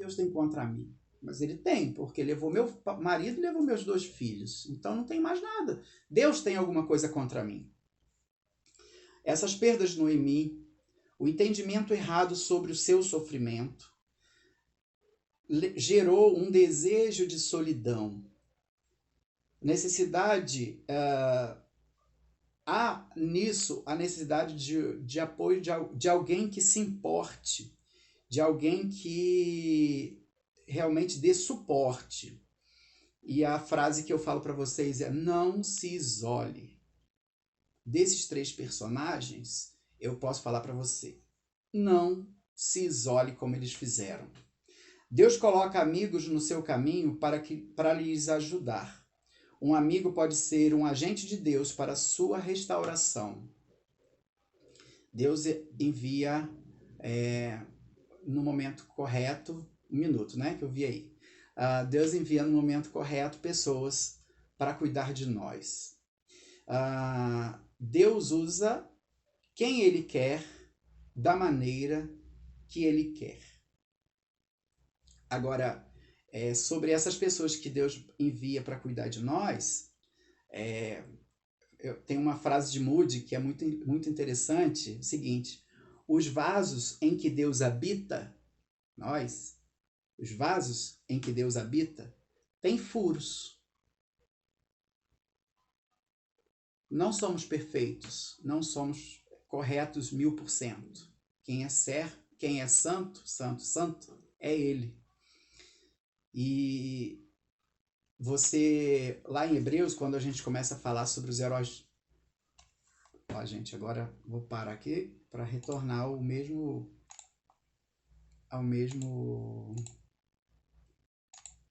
Deus tem contra mim? Mas ele tem, porque levou meu marido e levou meus 2 filhos. Então não tem mais nada. Deus tem alguma coisa contra mim. Essas perdas de Noemi, o entendimento errado sobre o seu sofrimento, gerou um desejo de solidão. Necessidade, há nisso a necessidade de apoio de alguém que se importe, de alguém que realmente dê suporte. E a frase que eu falo para vocês é: não se isole. Desses 3 personagens, eu posso falar para você: não se isole como eles fizeram. Deus coloca amigos no seu caminho para lhes ajudar. Um amigo pode ser um agente de Deus para a sua restauração. Deus envia no momento correto, um minuto, né, que eu vi aí. Deus envia no momento correto pessoas para cuidar de nós. Deus usa quem Ele quer, da maneira que Ele quer. Agora, sobre essas pessoas que Deus envia para cuidar de nós, eu tenho uma frase de Moody que é muito, muito interessante, o seguinte: os vasos em que Deus habita, os vasos em que Deus habita, têm furos. Não somos perfeitos, não somos corretos 1000%. Quem é santo, santo, santo, é Ele. E você, lá em Hebreus, quando a gente começa a falar sobre os heróis... Ó, gente, agora vou parar aqui para retornar ao mesmo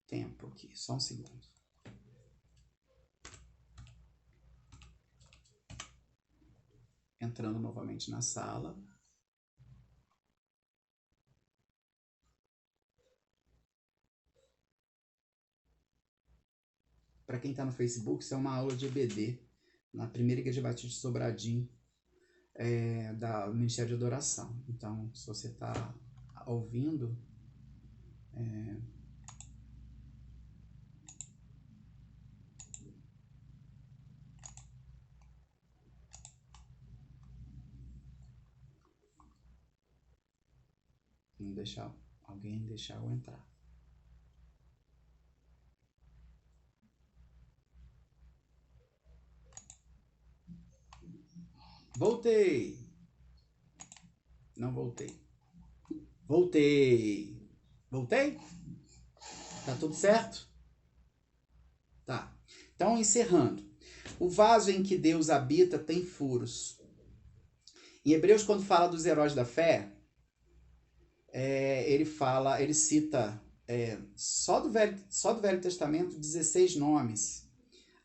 tempo aqui. Só um segundo. Entrando novamente na sala. Para quem está no Facebook, isso é uma aula de EBD, na primeira Igreja Batista de Sobradinho, do Ministério de Adoração. Então, se você está ouvindo, alguém deixar eu entrar. Voltei! Não voltei. Voltei! Voltei? Tá tudo certo? Tá. Então, encerrando. O vaso em que Deus habita tem furos. Em Hebreus, quando fala dos heróis da fé, ele cita só do Velho Testamento 16 nomes.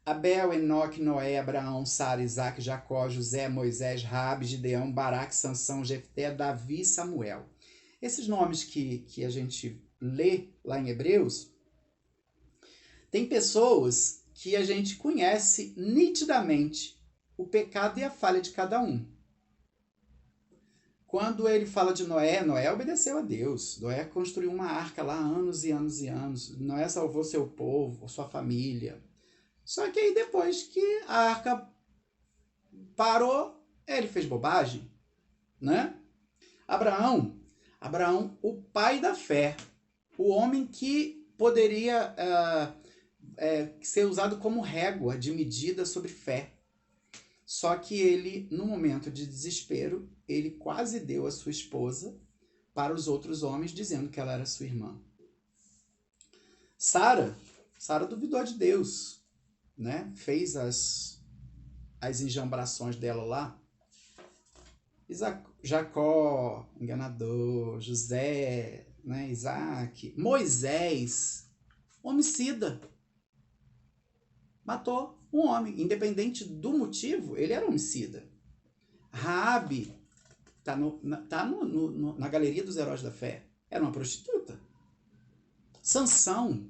Abel, Enoque, Noé, Abraão, Sara, Isaac, Jacó, José, Moisés, Raabe, Gideão, Baraque, Sansão, Jefté, Davi e Samuel. Esses nomes que a gente lê lá em Hebreus, tem pessoas que a gente conhece nitidamente o pecado e a falha de cada um. Quando ele fala de Noé, Noé obedeceu a Deus. Noé construiu uma arca lá há anos e anos e anos. Noé salvou seu povo, sua família. Só que aí depois que a arca parou, ele fez bobagem, né? Abraão, o pai da fé, o homem que poderia ser usado como régua de medida sobre fé. Só que ele, no momento de desespero, ele quase deu a sua esposa para os outros homens, dizendo que ela era sua irmã. Sara duvidou de Deus, né? Fez as enjambrações dela lá. Jacó, enganador, José, né? Isaac, Moisés, homicida. Matou um homem, independente do motivo, ele era homicida. Raabe tá na galeria dos heróis da fé, era uma prostituta. Sansão,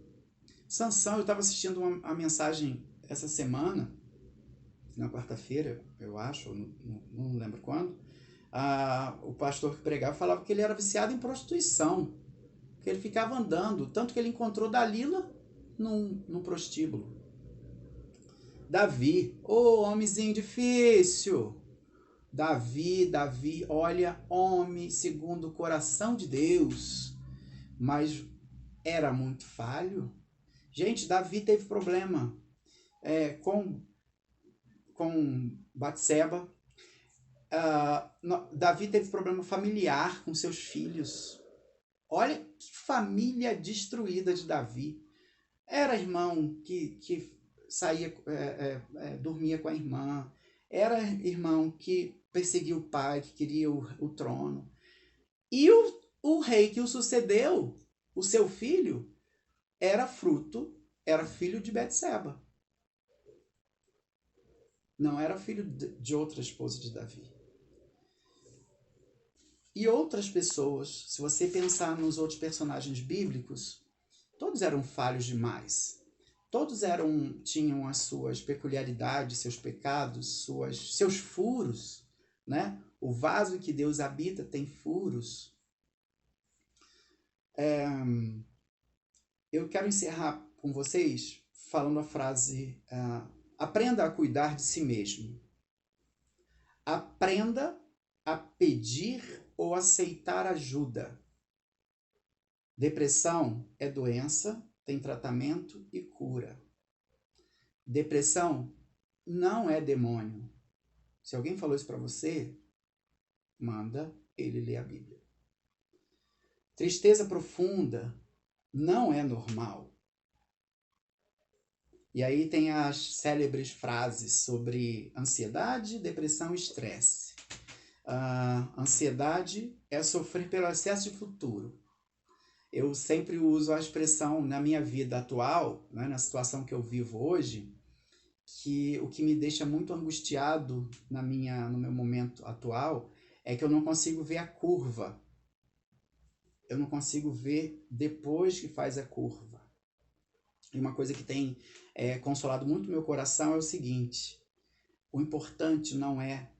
eu estava assistindo uma mensagem essa semana, na quarta-feira, eu acho, não lembro quando. O pastor que pregava falava que ele era viciado em prostituição. porque ele ficava andando, tanto que ele encontrou Dalila num prostíbulo. Davi, ô homenzinho difícil. Davi, olha, homem segundo o coração de Deus, mas era muito falho. Gente, Davi teve problema com Batseba. Davi teve problema familiar com seus filhos. Olha que família destruída de Davi. Era irmão que saía, dormia com a irmã. Era irmão que perseguia o pai, que queria o trono. E o rei que o sucedeu, o seu filho, era filho de Betseba. Não era filho de outra esposa de Davi. E outras pessoas, se você pensar nos outros personagens bíblicos, todos eram falhos demais. Todos tinham as suas peculiaridades, seus pecados, seus furos, né? O vaso em que Deus habita tem furos. Eu quero encerrar com vocês falando a frase: aprenda a cuidar de si mesmo. Aprenda a pedir ou aceitar ajuda. Depressão é doença, tem tratamento e cura. Depressão não é demônio. Se alguém falou isso para você, manda ele ler a Bíblia. Tristeza profunda não é normal. E aí tem as célebres frases sobre ansiedade, depressão e estresse. Ansiedade é sofrer pelo excesso de futuro. Eu sempre uso a expressão na minha vida atual, né, na situação que eu vivo hoje, que o que me deixa muito angustiado no meu momento atual é que eu não consigo ver a curva. Eu não consigo ver depois que faz a curva. E uma coisa que tem consolado muito meu coração é o seguinte: o importante não é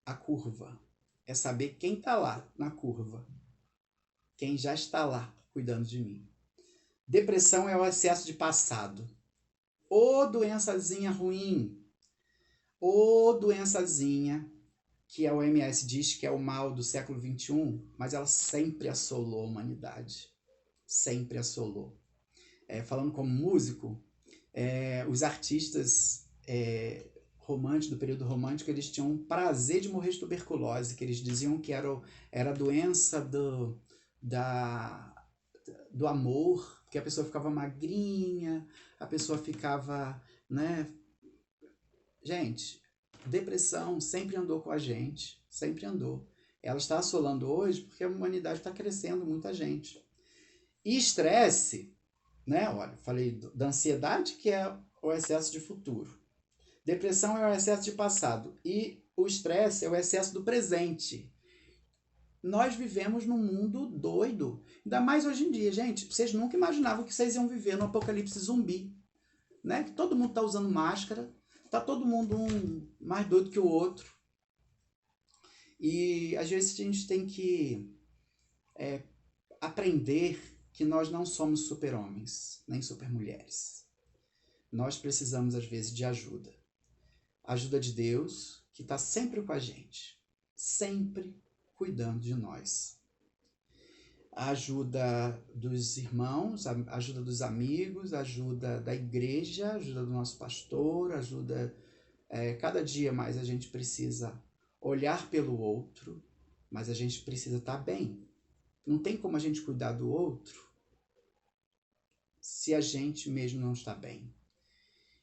a curva, é saber quem está lá na curva, quem já está lá cuidando de mim. Depressão é o excesso de passado. Ô doençazinha ruim, ô doençazinha que a OMS diz que é o mal do século XXI, mas ela sempre assolou a humanidade. Sempre assolou. Falando como músico, os artistas românticos, do período romântico, eles tinham um prazer de morrer de tuberculose, que eles diziam que era a doença do amor, porque a pessoa ficava magrinha, a pessoa ficava, né? Gente, depressão sempre andou com a gente, sempre andou. Ela está assolando hoje porque a humanidade está crescendo, muita gente. E estresse, né? Olha, falei da ansiedade, que é o excesso de futuro. Depressão é o excesso de passado. E o estresse é o excesso do presente. Nós vivemos num mundo doido. Ainda mais hoje em dia, gente. Vocês nunca imaginavam que vocês iam viver no apocalipse zumbi. Né? Que todo mundo está usando máscara. Tá todo mundo um mais doido que o outro. E às vezes a gente tem que aprender que nós não somos super-homens, nem super-mulheres. Nós precisamos, às vezes, de ajuda. Ajuda de Deus, que está sempre com a gente. Sempre cuidando de nós. A ajuda dos irmãos, a ajuda dos amigos, a ajuda da igreja, a ajuda do nosso pastor, ajuda... cada dia mais a gente precisa olhar pelo outro, mas a gente precisa estar bem. Não tem como a gente cuidar do outro se a gente mesmo não está bem.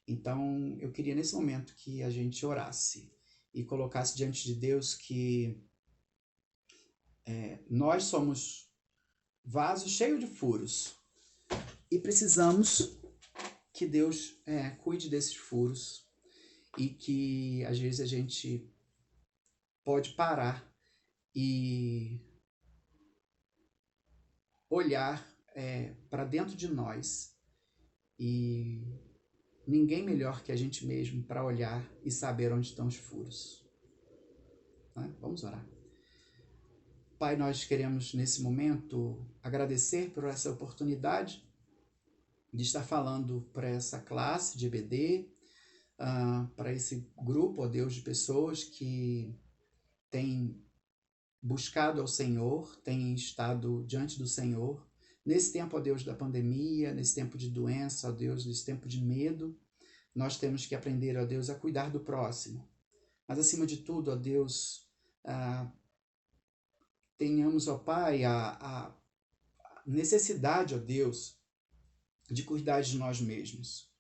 Então, eu queria nesse momento que a gente orasse e colocasse diante de Deus que nós somos vasos cheios de furos e precisamos que Deus cuide desses furos e que às vezes a gente pode parar e olhar para dentro de nós, e ninguém melhor que a gente mesmo para olhar e saber onde estão os furos. Vamos orar. Pai, nós queremos nesse momento agradecer por essa oportunidade de estar falando para essa classe de EBD, para esse grupo, ó Deus, de pessoas que têm buscado ao Senhor, têm estado diante do Senhor, nesse tempo, ó Deus, da pandemia, nesse tempo de doença, ó Deus, nesse tempo de medo. Nós temos que aprender, ó Deus, a cuidar do próximo. Mas, acima de tudo, ó Deus, tenhamos, ó Pai, a necessidade, ó Deus, de cuidar de nós mesmos.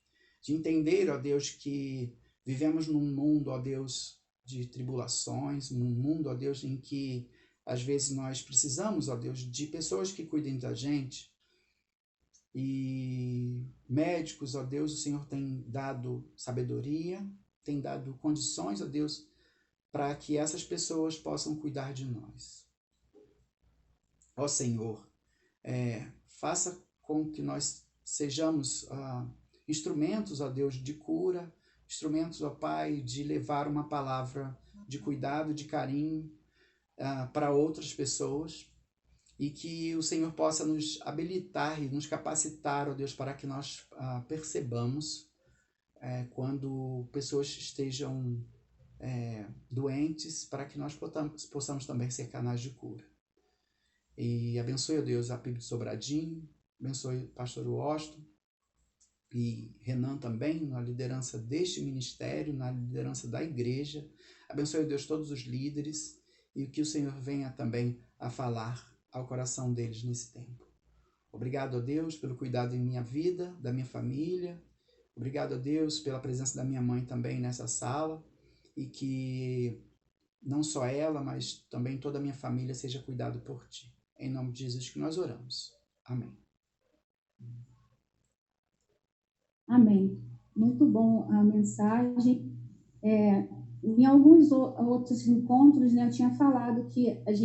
De entender, ó Deus, que vivemos num mundo, ó Deus, de tribulações, num mundo, ó Deus, em que às vezes nós precisamos, ó Deus, de pessoas que cuidem da gente. E médicos, ó Deus, o Senhor tem dado sabedoria, tem dado condições, ó Deus, para que essas pessoas possam cuidar de nós. Ó Senhor, faça com que nós sejamos instrumentos, ó Deus, de cura, instrumentos, ó Pai, de levar uma palavra de cuidado, de carinho para outras pessoas, e que o Senhor possa nos habilitar e nos capacitar, ó Deus, para que nós percebamos quando pessoas estejam doentes, para que nós possamos também ser canais de cura. E abençoe, ó Deus, a PIB de Sobradinho, abençoe o pastor Washington e Renan também, na liderança deste ministério, na liderança da igreja. Abençoe, ó Deus, todos os líderes, e que o Senhor venha também a falar ao coração deles nesse tempo. Obrigado, ó Deus, pelo cuidado em minha vida, da minha família. Obrigado, ó Deus, pela presença da minha mãe também nessa sala, e que não só ela, mas também toda a minha família seja cuidado por Ti. Em nome de Jesus que nós oramos. Amém. Amém. Muito bom a mensagem. Em alguns outros encontros, né, eu tinha falado que a gente